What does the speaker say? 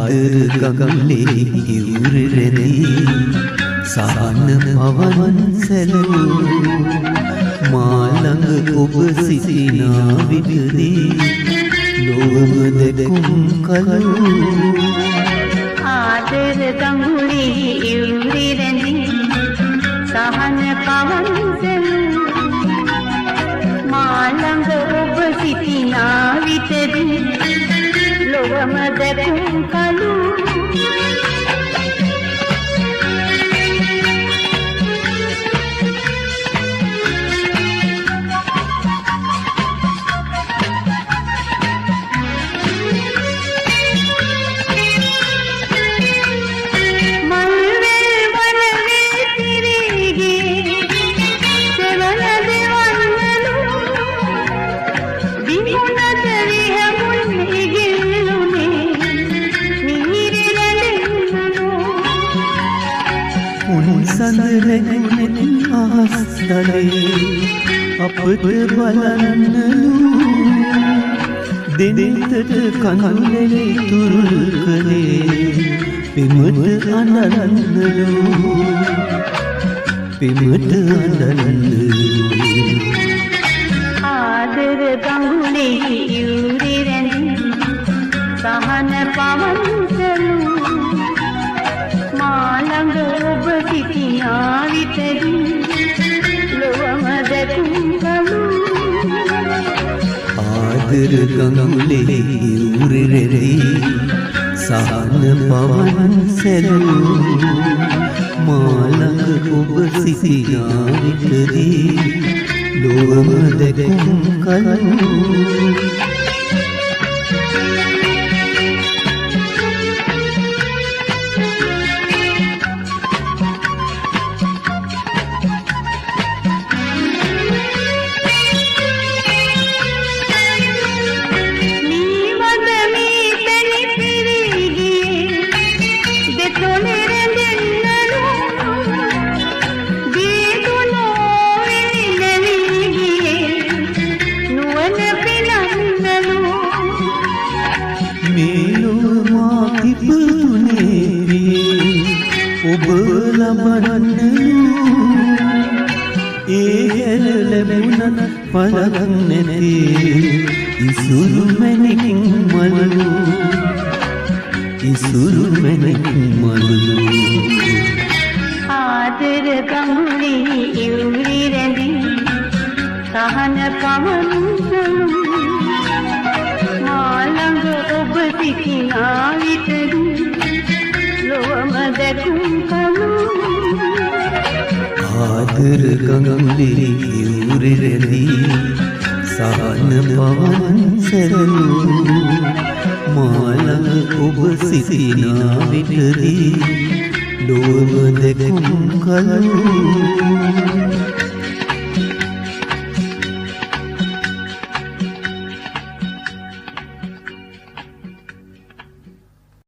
ආදර ගඟලේ ඉවුරෙරදී සහන පවන් සැලූ මා ළඟ ඔබ සිටිනා විටදී ලොවම දෙකුම් කලූ ආදර ගඟලේ ඉවුරෙරදී සහන පවන් සැලූ මා ළඟ ඔබ සිටිනා විටදී ලොවම දෙකුම් කලූ සඳරැගුණෙත් ආස්තලේ අපට බලන්නලු දෙනෙතට කඳුලේ තුරුල් කළේ පෙමට අඬන්නලු පෙමට අඬන්නලු ආදර ගඟුලේ ඉවුරේ රැඳි සහන පවන් සැලූ මා ළඟ ඔබ සිටිනා විටදී ලොවම දෙකුම් කලූ ආදර ගඟුලේ ඉවුරෙරදී සහන පවන් සැලූ මා ළඟ ඔබ සිටිනා විටදී ලොවම දෙකුම් කලූ ඔබ ලබන්නලු ඒ හැර ලැබුණත් පලක් නැති ඉසුරු මැණිකින් මලු ඉසුරු මැණිකින් මලු ආදර ගඟුලේ ඉවුරේ රැඳි සහන පවන් සැලූ මා ළඟ ඔබ සිටිනා විටදී ලොවම දෙකුම් කලූ ආදර ගඟුලේ ඉවුරේ රැඳි සහන පවන් සැලූ මා ළඟ ඔබ සිටිනා විටදී ලොවම දෙකුම් කලූ